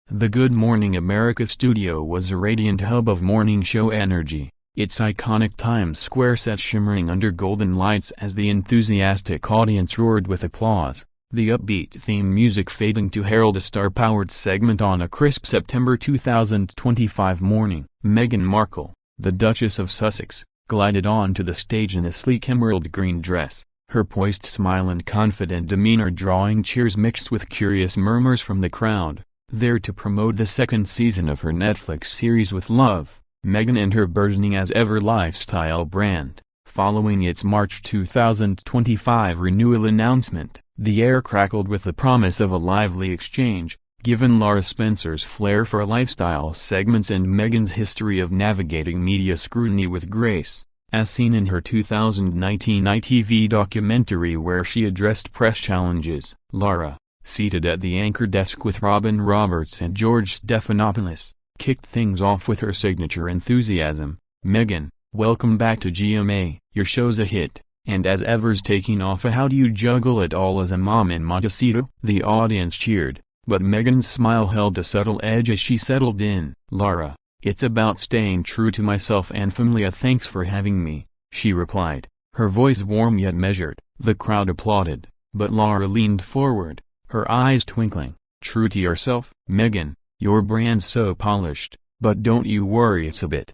The Good Morning America studio was a radiant hub of morning show energy, its iconic Times Square set shimmering under golden lights as the enthusiastic audience roared with applause, the upbeat theme music fading to herald a star-powered segment on a crisp September 2025 morning. Meghan Markle, the Duchess of Sussex, glided onto the stage in a sleek emerald green dress, her poised smile and confident demeanor drawing cheers mixed with curious murmurs from the crowd. There to promote the second season of her Netflix series With Love, Meghan and her burgeoning As Ever lifestyle brand. Following its March 2025 renewal announcement, the air crackled with the promise of a lively exchange, given Lara Spencer's flair for lifestyle segments and Meghan's history of navigating media scrutiny with grace, as seen in her 2019 ITV documentary where she addressed press challenges. Lara, seated at the anchor desk with Robin Roberts and George Stephanopoulos, kicked things off with her signature enthusiasm. "Meghan, welcome back to GMA, your show's a hit, and As Ever's taking off. How do you juggle it all as a mom in Montecito?" The audience cheered, but Meghan's smile held a subtle edge as she settled in. "Lara, it's about staying true to myself and family. Thanks for having me," she replied, her voice warm yet measured. The crowd applauded, but Lara leaned forward, her eyes twinkling. "True to yourself, Meghan, your brand's so polished, but don't you worry it's a bit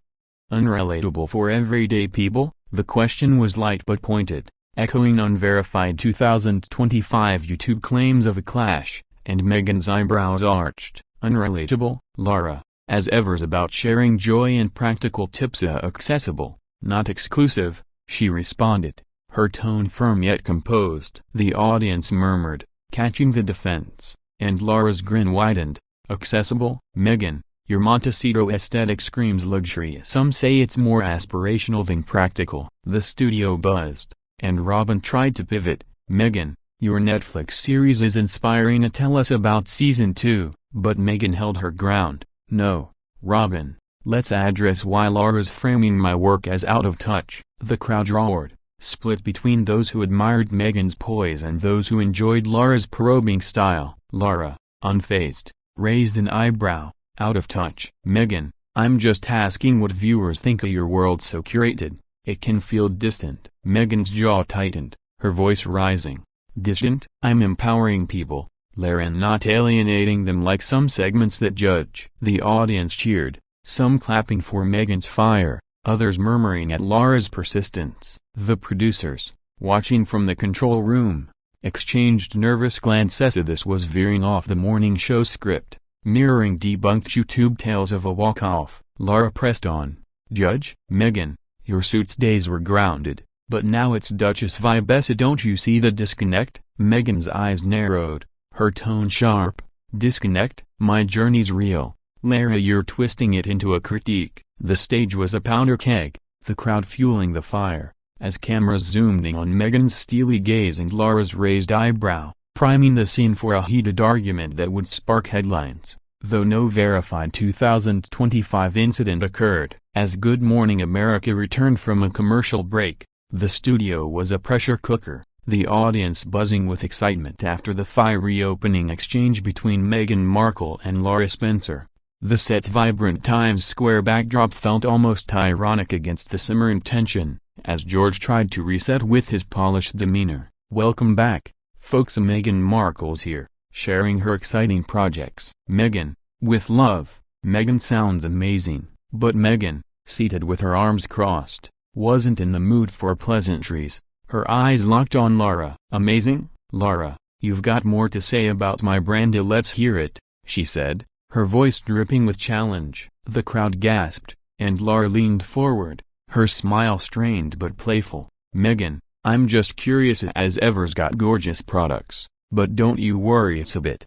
unrelatable for everyday people?" The question was light but pointed, echoing unverified 2025 YouTube claims of a clash, and Meghan's eyebrows arched. "Unrelatable, Lara, As Ever's about sharing joy and practical tips. Accessible, not exclusive," she responded, her tone firm yet composed. The audience murmured, catching the defense, and Lara's grin widened. "Accessible, Meghan, your Montecito aesthetic screams luxury. Some say it's more aspirational than practical." The studio buzzed, and Robin tried to pivot. "Meghan, your Netflix series is inspiring. Tell us about season 2, but Meghan held her ground. "No, Robin, let's address why Lara's framing my work as out of touch." The crowd roared, split between those who admired Meghan's poise and those who enjoyed Lara's probing style. Lara, unfazed, raised an eyebrow. "Out of touch, Meghan, I'm just asking what viewers think of your world so curated. It can feel distant." Meghan's jaw tightened, her voice rising. "Distant? I'm empowering people, Lara, and not alienating them like some segments that judge." The audience cheered, some clapping for Meghan's fire, others murmuring at Lara's persistence. The producers, watching from the control room, exchanged nervous glances. This was veering off the morning show script, mirroring debunked YouTube tales of a walk-off. Lara pressed on. "Judge, Meghan, your Suits days were grounded, but now it's Duchess vibe. Don't you see the disconnect?" Meghan's eyes narrowed, her tone sharp. "Disconnect? My journey's real, Lara. You're twisting it into a critique." The stage was a powder keg, the crowd fueling the fire, as cameras zoomed in on Meghan's steely gaze and Lara's raised eyebrow, priming the scene for a heated argument that would spark headlines. Though no verified 2025 incident occurred, as Good Morning America returned from a commercial break, the studio was a pressure cooker, the audience buzzing with excitement after the fiery opening exchange between Meghan Markle and Lara Spencer. The set's vibrant Times Square backdrop felt almost ironic against the simmering tension, as George tried to reset with his polished demeanor. "Welcome back, folks. Meghan Markle's here, sharing her exciting projects. Meghan, With Love." Meghan sounds amazing, but Meghan, seated with her arms crossed, wasn't in the mood for pleasantries. Her eyes locked on Lara. "Amazing? Lara, you've got more to say about my brand. Let's hear it," she said, her voice dripping with challenge. The crowd gasped, and Lara leaned forward, her smile strained but playful. "Meghan, I'm just curious. As Ever's got gorgeous products, but don't you worry it's a bit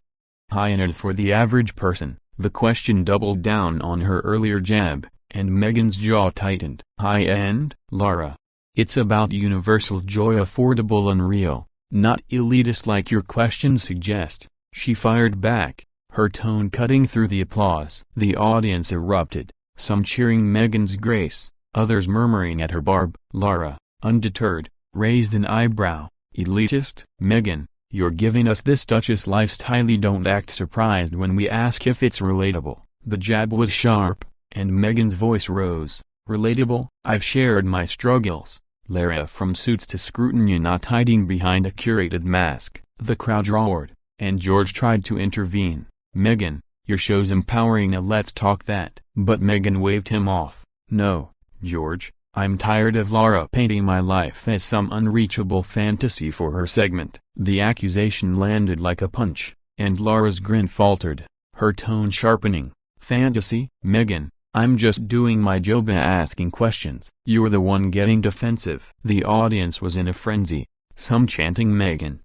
high-end for the average person." The question doubled down on her earlier jab, and Meghan's jaw tightened. "High-end, Lara? It's about universal joy, affordable and real, not elitist like your questions suggest," she fired back, her tone cutting through the applause. The audience erupted, some cheering Meghan's grace, others murmuring at her barb. Lara, undeterred, raised an eyebrow. "Elitist, Meghan, You're giving us this Duchess lifestyle. Don't act surprised when we ask if it's relatable." The jab was sharp, and Meghan's voice rose. "Relatable? I've shared my struggles, Lara, from suits to scrutiny, not hiding behind a curated mask." The crowd roared, and George tried to intervene. "Meghan, your show's empowering, let's talk that." But Meghan waved him off. "No, George, I'm tired of Lara painting my life as some unreachable fantasy for her segment." The accusation landed like a punch, and Lara's grin faltered, her tone sharpening. "Fantasy? Meghan, I'm just doing my job asking questions. You're the one getting defensive." The audience was in a frenzy, some chanting Meghan,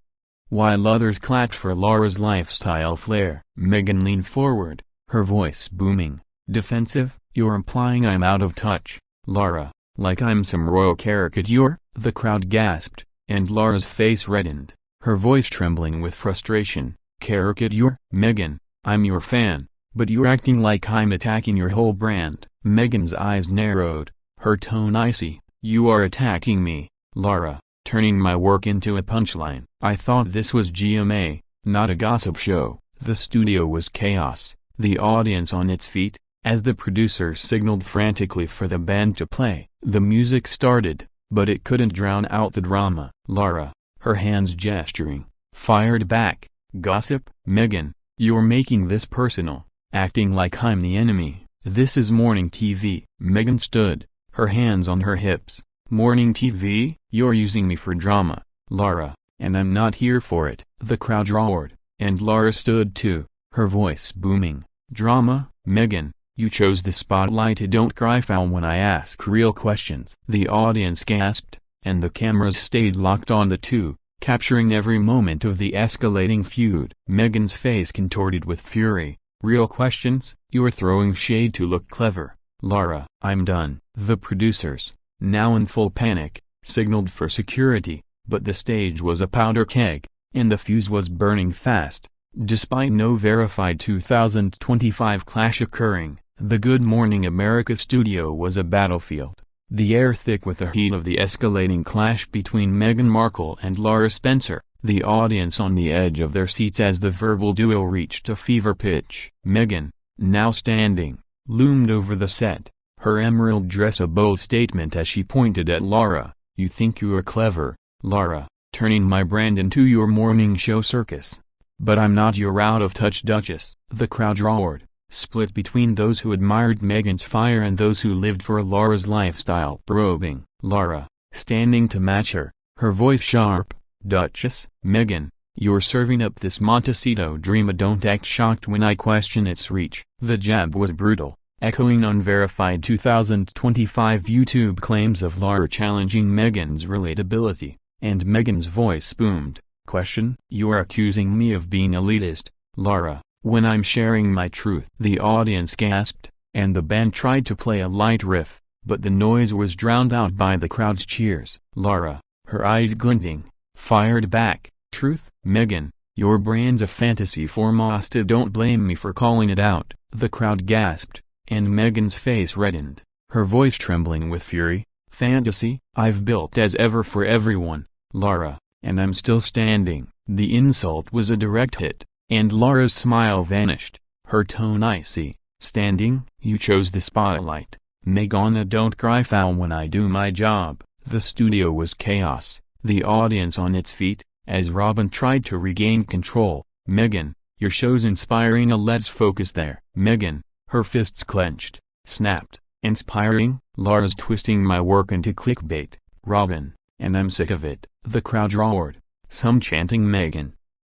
while others clapped for Lara's lifestyle flair. Meghan leaned forward, her voice booming. "Defensive? You're implying I'm out of touch, Lara, like I'm some royal caricature?" The crowd gasped, and Lara's face reddened, her voice trembling with frustration. "Caricature? Meghan, I'm your fan, but you're acting like I'm attacking your whole brand." Meghan's eyes narrowed, her tone icy. "You are attacking me, Lara, turning my work into a punchline." "I thought this was GMA, not a gossip show." The studio was chaos, the audience on its feet, as the producers signaled frantically for the band to play. The music started, but it couldn't drown out the drama. Lara, her hands gesturing, fired back. "Gossip? Meghan, you're making this personal, acting like I'm the enemy. This is morning TV." Meghan stood, her hands on her hips. "Morning TV? You're using me for drama, Lara, and I'm not here for it." The crowd roared, and Lara stood too, her voice booming. "Drama? Meghan, you chose the spotlight. Don't cry foul when I ask real questions." The audience gasped, and the cameras stayed locked on the two, capturing every moment of the escalating feud. Meghan's face contorted with fury. "Real questions? You're throwing shade to look clever, Lara." "I'm done." The producers, now in full panic, signaled for security, but the stage was a powder keg, and the fuse was burning fast. Despite no verified 2025 clash occurring, the Good Morning America studio was a battlefield, the air thick with the heat of the escalating clash between Meghan Markle and Lara Spencer, the audience on the edge of their seats as the verbal duel reached a fever pitch. Meghan, now standing, loomed over the set, her emerald dress a bold statement as she pointed at Lara. "You think you are clever, Lara, turning my brand into your morning show circus. But I'm not your out-of-touch Duchess." The crowd roared, split between those who admired Meghan's fire and those who lived for Lara's lifestyle. Probing, Lara, standing to match her, her voice sharp. "Duchess, Meghan, you're serving up this Montecito dream. Don't act shocked when I question its reach." The jab was brutal, echoing unverified 2025 YouTube claims of Lara challenging Meghan's relatability, and Meghan's voice boomed. "Question? You're accusing me of being elitist, Lara, when I'm sharing my truth." The audience gasped, and the band tried to play a light riff, but the noise was drowned out by the crowd's cheers. Lara, her eyes glinting, fired back. "Truth? Meghan, your brand's a fantasy formasta. Don't blame me for calling it out." The crowd gasped, and Meghan's face reddened, her voice trembling with fury. "Fantasy? I've built as ever for everyone, Lara, and I'm still standing." The insult was a direct hit, and Lara's smile vanished, her tone icy. "Standing? You chose the spotlight, Meghan. Don't cry foul when I do my job." The studio was chaos, the audience on its feet, as Robin tried to regain control. "Meghan, your show's inspiring. Let's focus there." Meghan, her fists clenched, snapped. "Inspiring? Lara's twisting my work into clickbait, Robin, and I'm sick of it." The crowd roared, some chanting Meghan,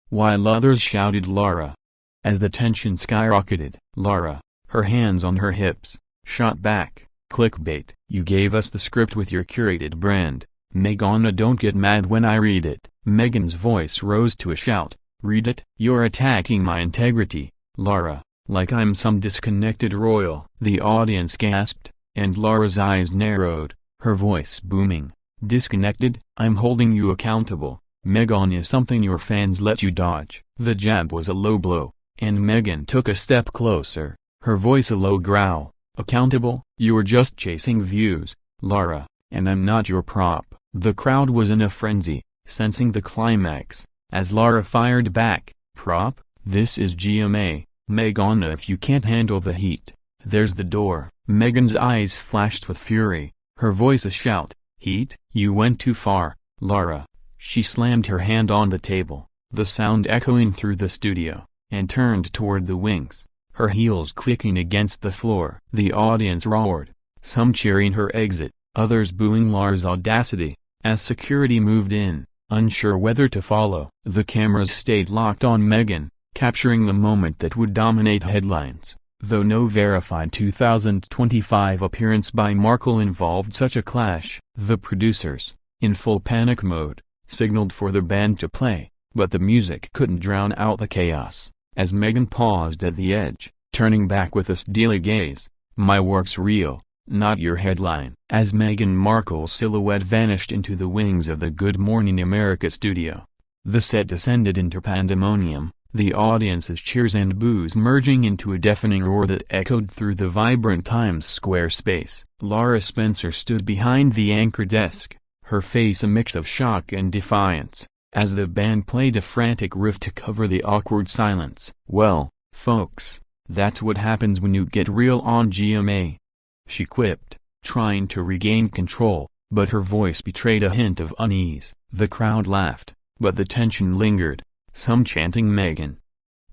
while others shouted Lara. As the tension skyrocketed, Lara, her hands on her hips, shot back. "Clickbait? You gave us the script with your curated brand, Meghan. Don't get mad when I read it." Meghan's voice rose to a shout. "Read it? You're attacking my integrity, Lara, like I'm some disconnected royal." The audience gasped, and Lara's eyes narrowed, her voice booming. "Disconnected? I'm holding you accountable. Meghan is something your fans let you dodge." The jab was a low blow, and Meghan took a step closer, her voice a low growl. "Accountable? You're just chasing views, Lara, and I'm not your prop." The crowd was in a frenzy, sensing the climax, As Lara fired back, "Prop, this is GMA, Meghan, if you can't handle the heat, there's the door." Meghan's eyes flashed with fury, her voice a shout. "Heat? You went too far, Lara." She slammed her hand on the table, the sound echoing through the studio, and turned toward the wings, her heels clicking against the floor. The audience roared, some cheering her exit, others booing Lara's audacity. As security moved in, unsure whether to follow, the cameras stayed locked on Meghan, capturing the moment that would dominate headlines. Though no verified 2025 appearance by Markle involved such a clash, the producers, in full panic mode, signaled for the band to play, but the music couldn't drown out the chaos. As Meghan paused at the edge, turning back with a steely gaze, "My work's real, not your headline." As Meghan Markle's silhouette vanished into the wings of the Good Morning America studio, the set descended into pandemonium, the audience's cheers and boos merging into a deafening roar that echoed through the vibrant Times Square space. Lara Spencer stood behind the anchor desk, her face a mix of shock and defiance, as the band played a frantic riff to cover the awkward silence. "Well, folks, that's what happens when you get real on GMA," she quipped, trying to regain control, but her voice betrayed a hint of unease. The crowd laughed, but the tension lingered, some chanting Meghan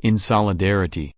in solidarity,